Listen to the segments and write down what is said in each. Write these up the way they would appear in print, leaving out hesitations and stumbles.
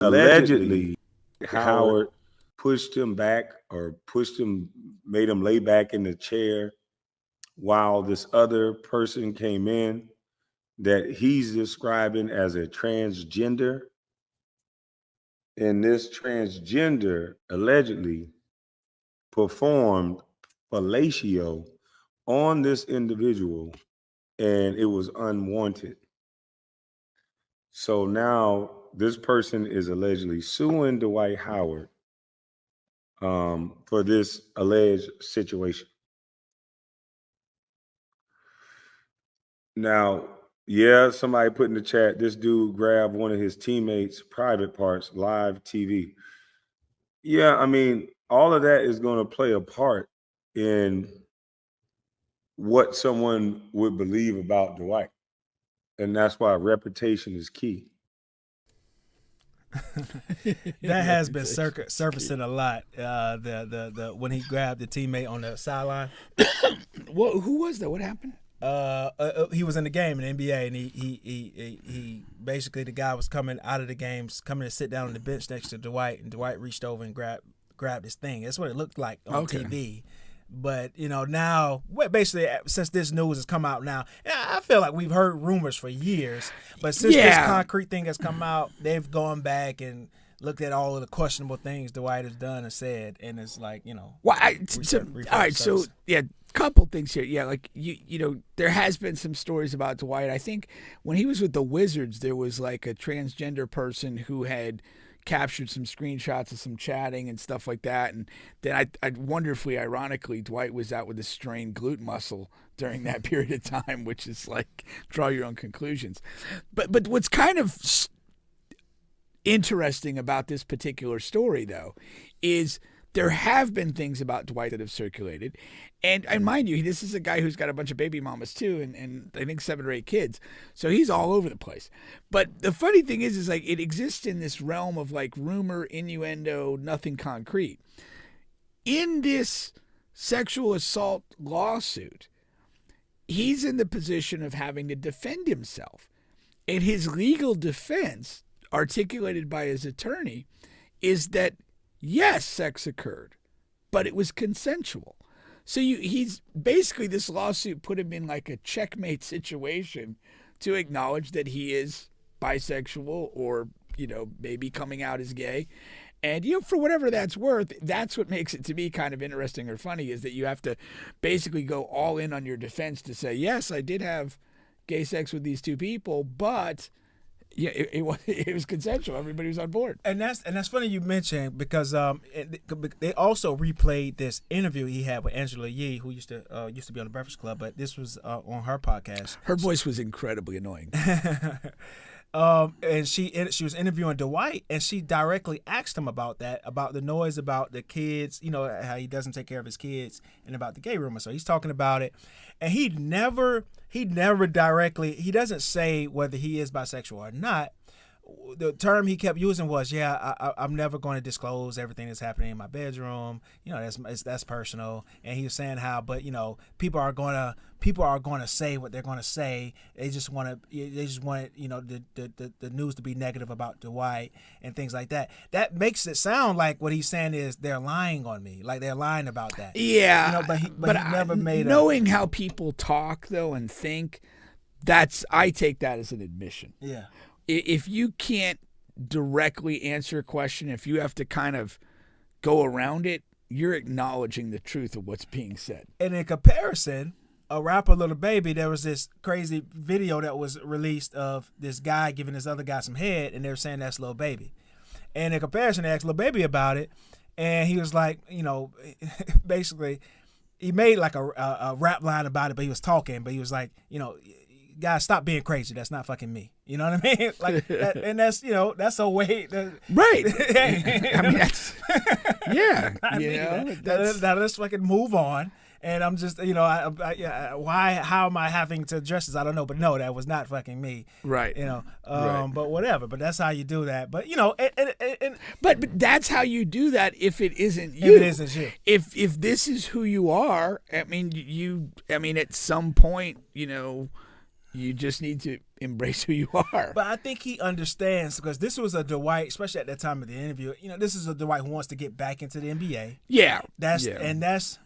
Allegedly, Howard pushed him back or made him lay back in the chair while this other person came in that he's describing as a transgender. And this transgender allegedly performed fellatio on this individual and it was unwanted. So now this person is allegedly suing Dwight Howard for this alleged situation. Now, yeah, somebody put in the chat, this dude grabbed one of his teammates' private parts, live TV. Yeah, I mean, all of that is going to play a part in what someone would believe about Dwight. And that's why reputation is key. That has been surfacing a lot. The when he grabbed the teammate on the sideline. Who was that? What happened? He was in the game in the NBA, and he basically, the guy was coming out of the games, coming to sit down on the bench next to Dwight, and Dwight reached over and grabbed his thing. That's what it looked like on TV. But, now, basically, since this news has come out now, I feel like we've heard rumors for years. But since this concrete thing has come out, they've gone back and looked at all of the questionable things Dwight has done and said. And it's like, Well, all right, so, couple things here. Yeah, like, there has been some stories about Dwight. I think when he was with the Wizards, there was, like, a transgender person who had captured some screenshots of some chatting and stuff like that, and then I wonderfully, ironically, Dwight was out with a strained glute muscle during that period of time, which is like, draw your own conclusions. But what's kind of interesting about this particular story, though, is there have been things about Dwight that have circulated. And mind you, this is a guy who's got a bunch of baby mamas too, and I think 7 or 8 kids. So he's all over the place. But the funny thing is like, it exists in this realm of like rumor, innuendo, nothing concrete. In this sexual assault lawsuit, he's in the position of having to defend himself. And his legal defense, articulated by his attorney, is that yes, sex occurred, but it was consensual. So he's basically, this lawsuit put him in like a checkmate situation to acknowledge that he is bisexual or, maybe coming out as gay. And, for whatever that's worth, that's what makes it to me kind of interesting or funny, is that you have to basically go all in on your defense to say, yes, I did have gay sex with these 2 people, but yeah, it was consensual. Everybody was on board. And that's funny you mentioned, because they also replayed this interview he had with Angela Yee, who used to be on the Breakfast Club, but this was on her podcast. Her voice was incredibly annoying. And she was interviewing Dwight, and she directly asked him about that, about the noise about the kids, how he doesn't take care of his kids, and about the gay rumor. So he's talking about it, and he never directly, he doesn't say whether he is bisexual or not. The term he kept using was, I'm never going to disclose everything that's happening in my bedroom. That's personal. And he was saying how, but people are going to say what they're going to say. They just want the news to be negative about Dwight and things like that. That makes it sound like what he's saying is they're lying on me, like they're lying about that. Yeah, but he never made knowing how people talk though and think. I take that as an admission. Yeah. If you can't directly answer a question, if you have to kind of go around it, you're acknowledging the truth of what's being said. And in comparison, a rapper, Lil Baby, there was this crazy video that was released of this guy giving this other guy some head, and they were saying that's Lil Baby. And in comparison, they asked Lil Baby about it, and he was like, basically, he made like a rap line about it, but he was talking, but he was like, guys, stop being crazy. That's not fucking me. You know what I mean? Like, and that's that's a way. Right. I mean, that's yeah. Now let's fucking move on. And I'm just, how am I having to address this? I don't know, but no, that was not fucking me. Right. Right. But whatever. But that's how you do that. But but that's how you do that if it isn't you. If it isn't you. If this is who you are, I mean, at some point, You just need to embrace who you are. But I think he understands because this was a Dwight, especially at that time of the interview. This is a Dwight who wants to get back into the NBA. Yeah, That's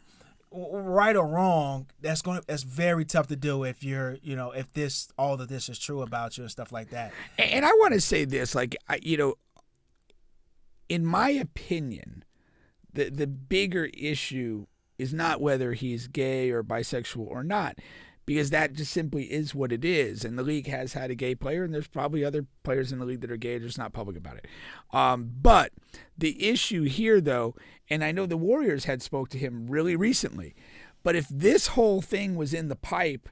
right or wrong. That's very tough to do if you're if all of this is true about you and stuff like that. And I want to say this, in my opinion, the bigger issue is not whether he's gay or bisexual or not, because that just simply is what it is. And the league has had a gay player, and there's probably other players in the league that are gay, just not public about it. But the issue here, though, and I know the Warriors had spoke to him really recently, but if this whole thing was in the pipe,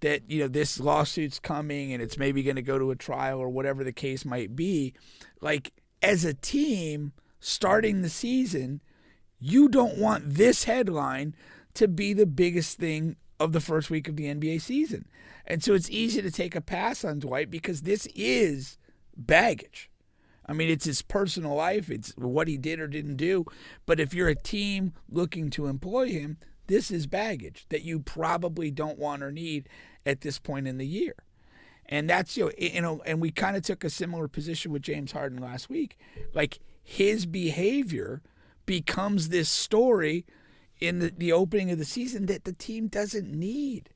that this lawsuit's coming and it's maybe going to go to a trial or whatever the case might be, as a team starting the season, you don't want this headline to be the biggest thing of the first week of the NBA season. And so it's easy to take a pass on Dwight because this is baggage. I mean, it's his personal life. It's what he did or didn't do. But if you're a team looking to employ him, this is baggage that you probably don't want or need at this point in the year. And that's, and we kind of took a similar position with James Harden last week. His behavior becomes this story in the opening of the season that the team doesn't need.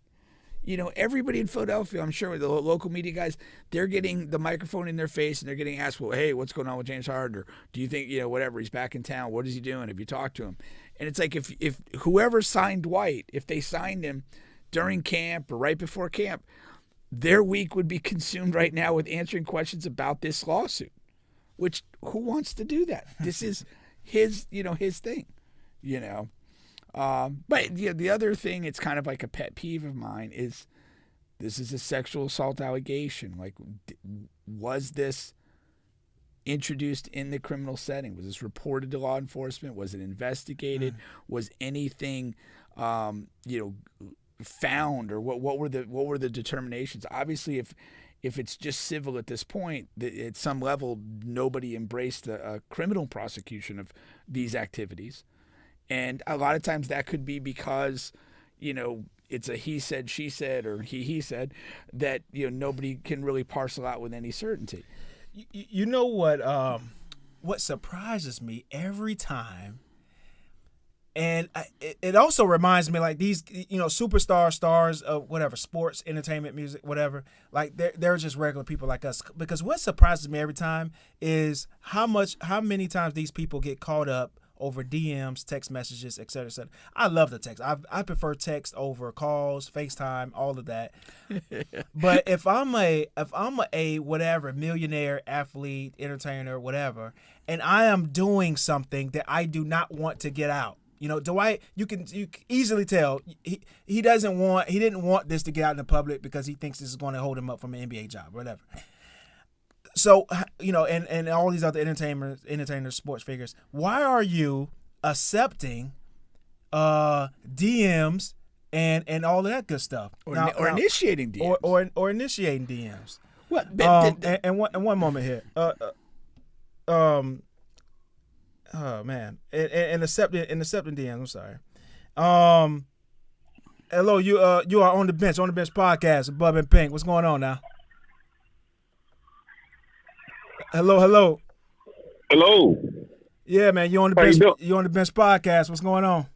Everybody in Philadelphia, I'm sure the local media guys, they're getting the microphone in their face and they're getting asked, well, hey, what's going on with James Harden? Or do you think, whatever, he's back in town. What is he doing? Have you talked to him? And it's like if whoever signed Dwight, if they signed him during camp or right before camp, their week would be consumed right now with answering questions about this lawsuit, which who wants to do that? This is his thing, But the other thing, it's kind of like a pet peeve of mine, is this is a sexual assault allegation. Was this introduced in the criminal setting? Was this reported to law enforcement? Was it investigated? Was anything, found, or what were the determinations? Obviously, if it's just civil at this point, at some level, nobody embraced a criminal prosecution of these activities. And a lot of times that could be because, it's a he said, she said, or he said that, nobody can really parcel out with any certainty. You know what surprises me every time, and it also reminds me these, stars of whatever, sports, entertainment, music, whatever, they're just regular people like us. Because what surprises me every time is how many times these people get caught up over DMs, text messages, et cetera, et cetera. I love the text. I prefer text over calls, FaceTime, all of that. But if I'm a whatever, millionaire, athlete, entertainer, whatever, and I am doing something that I do not want to get out. Dwight, you can easily tell he didn't want this to get out in the public because he thinks this is going to hold him up from an NBA job, whatever. So, and all these other entertainers, sports figures, why are you accepting DMs and all of that good stuff? Or initiating DMs. Or initiating DMs. What? And one moment here. Oh man. And accepting DMs, I'm sorry. Hello, you are on the bench podcast, Bub and Pink. What's going on now? Hello. Yeah, man, you on the bench. You on the bench podcast. What's going on?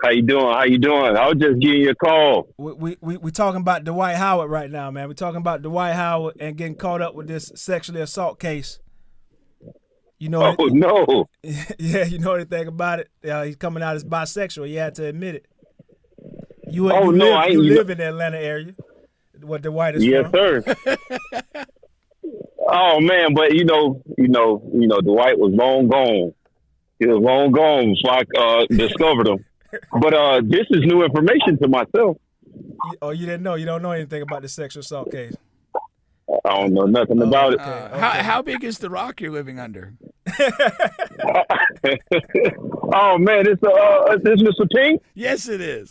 How you doing? I was just giving you a call. We talking about Dwight Howard right now, man. We're talking about Dwight Howard and getting caught up with this sexually assault case. No. Yeah, you know anything about it? He's coming out as bisexual. You had to admit it. You live in the Atlanta area. What Dwight is yes, from. Yes, sir. Oh man, but Dwight was long gone. He was long gone before I discovered him. But this is new information to myself. Oh, you didn't know? You don't know anything about the sexual assault case? I don't know nothing about it. Okay. How big is the rock you're living under? Oh man, is Mr. Pink? Yes, it is.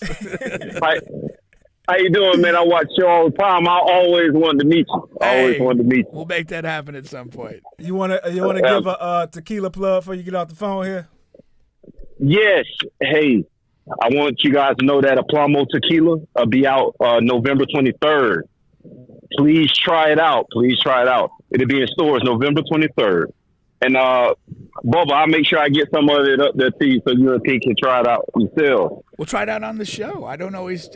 How you doing, man? I watch you all the time. I always wanted to meet you. We'll make that happen at some point. You wanna give a tequila plug before you get off the phone here? Yes. Hey, I want you guys to know that Aplomo Tequila will be out November 23rd. please try it out. Please try it out. It'll be in stores November 23rd. And Bubba, I'll make sure I get some of it up there to you so you and T can try it out yourself. We'll try it out on the show. I don't always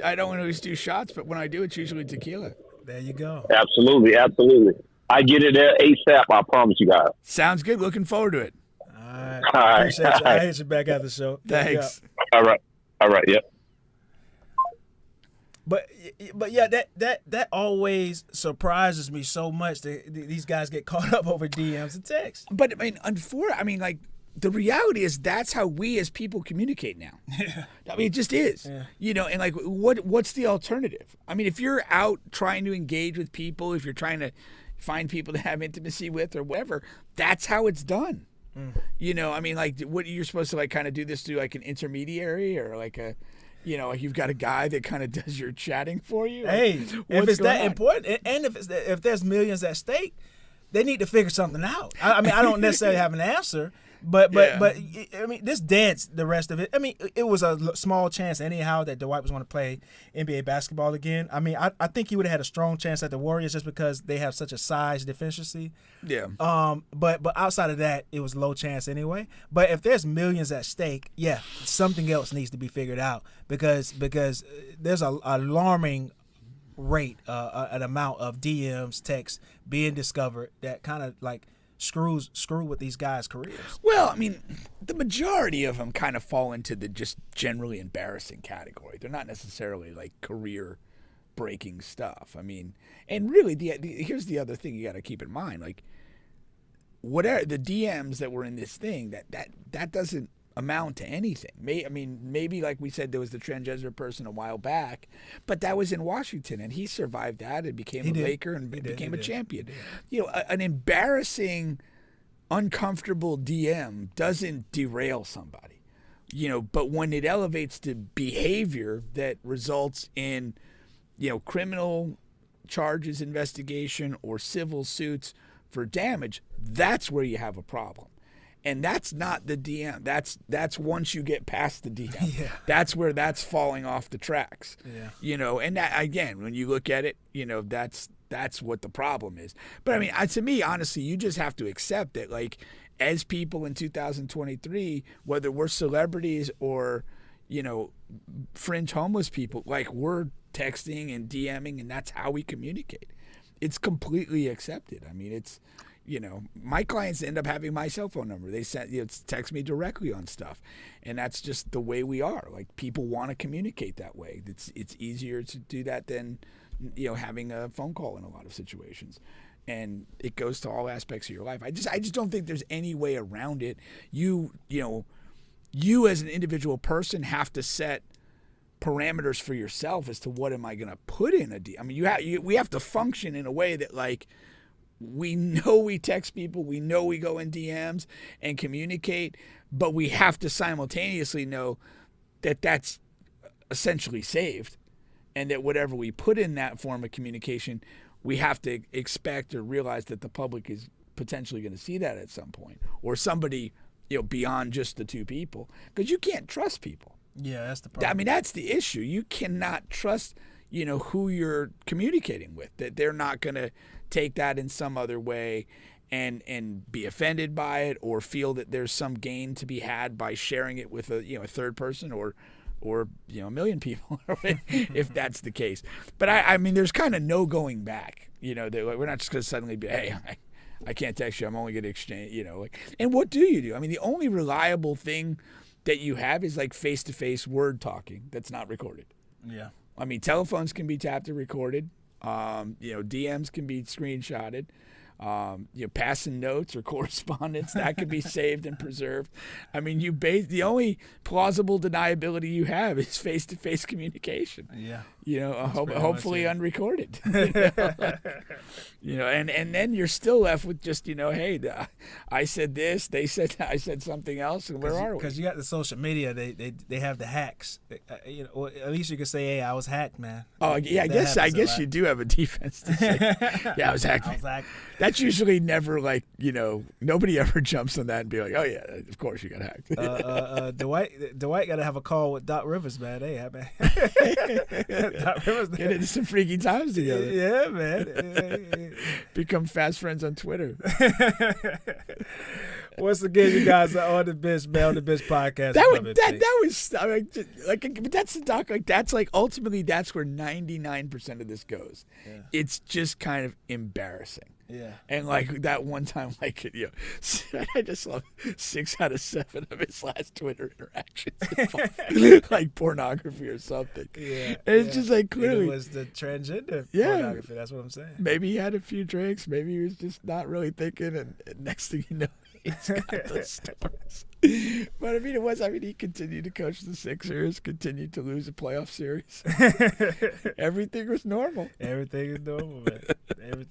do shots, but when I do, it's usually tequila. There you go. Absolutely, absolutely. I get it there ASAP. I promise you guys. Sounds good. Looking forward to it. All right. All right. Appreciate you. I hit you back after the show. Thanks. All right. Yep. But yeah, that always surprises me so much that these guys get caught up over DMs and texts. But I mean, like, the reality is that's how we as people communicate now. Yeah. I mean, it just is. Yeah. You know, and like, what's the alternative? I mean, if you're out trying to engage with people, if you're trying to find people to have intimacy with or whatever, that's how it's done. You know, I mean, like, what you're supposed to like kind of do this through like an intermediary or like a, you know, like you've got a guy that kind of does your chatting for you. Hey, Like, if it's that on? important, and if there's millions at stake, they need to figure something out. I mean, I don't necessarily have an answer, but I mean, this dance, the rest of it. I mean, it was a small chance anyhow that Dwight was going to play NBA basketball again. I mean, I think he would have had a strong chance at the Warriors just because they have such a size deficiency. Yeah. But outside of that, it was low chance anyway. But if there's millions at stake, yeah, something else needs to be figured out because there's a alarming rate, an amount of DMs, texts being discovered that kind of like screw with these guys' careers. Well, I mean, the majority of them kind of fall into the just generally embarrassing category. They're not necessarily like career-breaking stuff. I mean, and really, here's the other thing you got to keep in mind: like, whatever the DMs that were in this thing, that doesn't amount to anything. I mean, maybe like we said, there was the transgender person a while back, but that was in Washington, and he survived that and became a Laker and became a champion. You know, an embarrassing, uncomfortable DM doesn't derail somebody. You know, but when it elevates to behavior that results in, you know, criminal charges, investigation, or civil suits for damage, that's where you have a problem. And that's not the DM. That's once you get past the DM. Yeah. That's where that's falling off the tracks. Yeah. You know, and that, again, when you look at it, you know, that's what the problem is. But I mean, to me, honestly, you just have to accept that, like, as people in 2023, whether we're celebrities or, you know, fringe homeless people, like, we're texting and DMing, and that's how we communicate. It's completely accepted. I mean, it's, you know, my clients end up having my cell phone number. They text me directly on stuff, and that's just the way we are. Like, people want to communicate that way. It's easier to do that than, you know, having a phone call in a lot of situations, and it goes to all aspects of your life. I just don't think there's any way around it. You as an individual person have to set parameters for yourself as to what am I going to put in a DM. I mean, we have to function in a way that, like, we know we text people, we know we go in DMs and communicate, but we have to simultaneously know that that's essentially saved, and that whatever we put in that form of communication, we have to expect or realize that the public is potentially going to see that at some point, or somebody, you know, beyond just the two people, because you can't trust people. Yeah, that's the problem. I mean, that's the issue. You cannot trust, you know, who you're communicating with, that they're not going to take that in some other way and be offended by it, or feel that there's some gain to be had by sharing it with a third person or you know, a million people if that's the case. But I mean, there's kind of no going back. You know, we're not just going to suddenly be, hey, I can't text you, I'm only going to exchange, you know, like, and what do you do? I mean, the only reliable thing that you have is like face-to-face word talking that's not recorded. Yeah. I mean, telephones can be tapped and recorded. You know, DMs can be screenshotted. You know, passing notes or correspondence that can be saved and preserved. I mean, the only plausible deniability you have is face-to-face communication. Yeah. You know, hopefully much, yeah. Unrecorded. You know, and then you're still left with just, you know, hey, I said this, I said something else, and where are we? Because you got the social media, they have the hacks. You know, or at least you can say, hey, I was hacked, man. Oh yeah, I guess you do have a defense to say, yeah, I was hacked. That's usually never like, nobody ever jumps on that and be like, oh yeah, of course you got hacked. Dwight got to have a call with Doc Rivers, man. Hey, man. Doc Rivers, Get into some freaky times together. yeah, man. Become fast friends on Twitter. Once again, you guys are on the Bench, man, on the Bench podcast. That was like, but that's the doc. Like that's like ultimately that's where 99% of this goes. Yeah. It's just kind of embarrassing. Yeah. And like that one time, like I just love 6 out of 7 of his last Twitter interactions involved, like pornography or something. Yeah. And it's just like clearly it was the transgender Yeah. pornography. That's what I'm saying. maybe he had a few drinks, maybe he was just not really thinking, and next thing you know, he's got those stories. But he continued to coach the Sixers, continued to lose a playoff series. Everything was normal. Everything is normal, man. Everything.